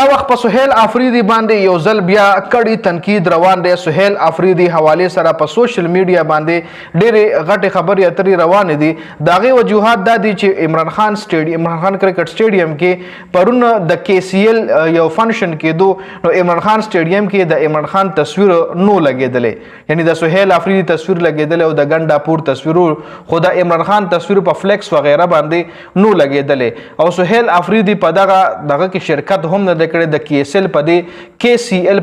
دا وخت په سهیل افریدي باندې یو ځل بیا کړي تنقید روان دی. سهیل افریدي حواله سره په سوشل میډیا باندې ډېرې غټې خبرې اترې روانې دي. د هغې وجوهات دا دي چې عمران خان کرکټ سټیډیم کې پرون د KCL یو فنکشن کېدو، نو عمران خان سټیډیم کې د عمران خان تصویر نو لګېدلی، یعنی د سهیل افریدي تصویر لګېدلی او د ګنډاپور تصویر، خو د عمران خان تصویر په فلیکس وغیره باندې نو لګېدلی. او سهیل افریدي په دغه کې شرکت هم نه دی کړی. د KCL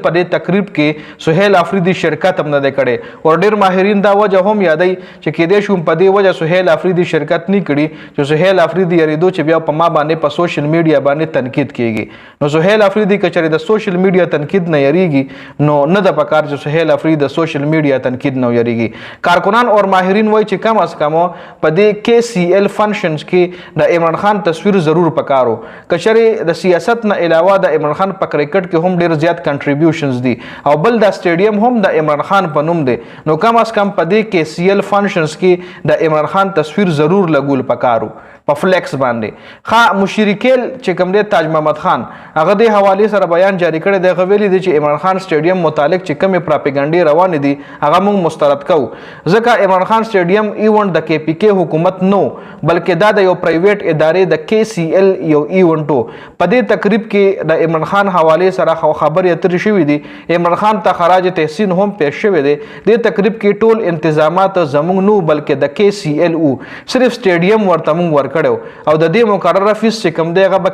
په دې تقریب کې سهیل افریدي شرکت هم نه دی کړی. او ډېر ماهرین دا وجه هم یادوي چې کېدای شي په دې وجه سهیل افریدي شرکت نه کړي چې سهیل افریدي یریدو چې بیا په ما باندې په سوشل میډیا باندې تنقید کیږي. نو سهیل افریدي که چېرې د سوشل میډیا تنقید نه یریږي، نو نه د پکار چې سهیل افریدي د سوشل میډیا تنقید نه یریږي. کارکنان او ماهرین وایي چې کم از کم په دې KCL فنکشنز کې د عمران خان تصویر ضرور پکارو. که چېرې د سیاست نه علاوه د عمران خان په کرکټ کې هم ډېر زیات کنټریبیوشنز دي، او بل دا سټیډیم هم د عمران خان په نوم دی. نو کم از کم په دې KCL فنکشنز کې د عمران خان تصویر ضرور لګول پکارو په فلیکس باندې. ښه مشرکیل چې کوم دی تاج محمد خان، هغه د حوالې سره بیان جاری کړی دی. هغه ویلي دی چې عمران خان سټیډیم متعلق چې کومې پراپیګنډې روانې دي هغه موږ مسترد کوو، ځکه عمران خان سټیډیم ایونټ د KPK حکومت نو، بلکې دا د یو پرایویټ ادارې د KCL یو ایونټ و. په دې تقریب کې د عمران خان حوالې سره خبرې اترې شوي دي. عمران خان ته خراج تحسین هم پیش شوی دی. دې تقریب کې ټول انتظامات زموږ نو، بلکې د KCL و، صرف سټیډیم ورته موږ ورکړی، او د دې مقرره فیس چې کوم دی هغه به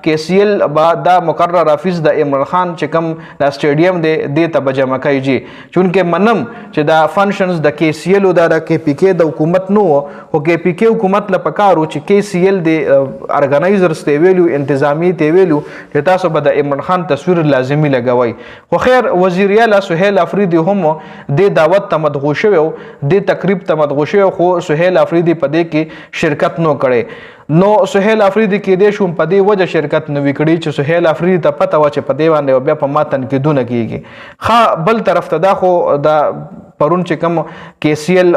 KCL به دا مقرره فیس د عمران خان چې کوم دا سټیډیم دی دې ته به جمع کوي. چونکې منم چې دا فنکشنز د KCL او د KPK د حکومت نو، خو KPK حکومت له پکارو چې KCL د ارګنایزرز ته ویلو، انتظامی ته ویلو چې تاسو به د عمران خان تصویر لازمي لګوئ. خو خیر وزیر اعلی سهیل افریدي هم د دعوت ته مدغو شوی، د تقریب ته مدغو شوی، خو سهیل افریدي په دې کې شرکت نو کړي. نو سهیل افریدي کېدای شو په دې وجه شرکت نه وي کړی چې سهیل افریدي ته پته وه چې په دې باندې بیا په ما تنقیدونه کېږي. ښه بل طرف ته دا خو د پرون چې کوم KCL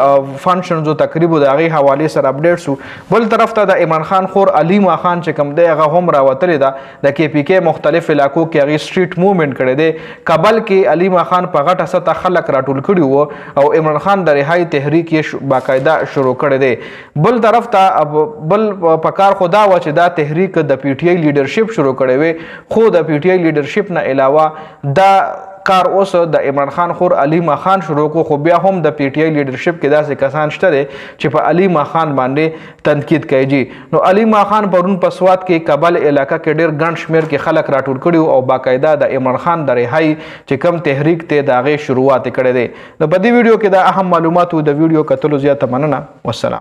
فنکشنز او تقریب د هغې حوالې سره اپډیټ سو. بل طرف ته د عمران خان خور علیما خان چې کوم دی هغه هم راوتلی ده. د KPK مختلف علاقو کې هغې سټریټ موومنټ کړی دی. کابل کې علیما خان په غټه سطح خلک راټول کړي وو، او عمران خان د رهایي تحریک یې باقاعده شروع کړی دی. بل طرف ته بل پکار خو دا وه چې دا تحریک د PTI لیډرشپ شروع کړی وی، خو د PTI لیډرشپ نه علاوه دا کار اوس د عمران خان خور علیما خان شروع کو. خو بیا هم د PTI لیډرشپ کې داسې کسان شته دی چې په علیما خان باندې تنقید کوي. نو علیما خان پرون په سوات کې کابل علاقه کې ډېر ګڼ شمېر کې خلک راټول کړي او باقاعده د عمران خان د رهایي چې کوم تحریک ته د هغې شروعات یې کړی دی. نو په دې ویډیو کې د اهم معلوماتو د ویډیو کتلو زیاته مننه. والسلام.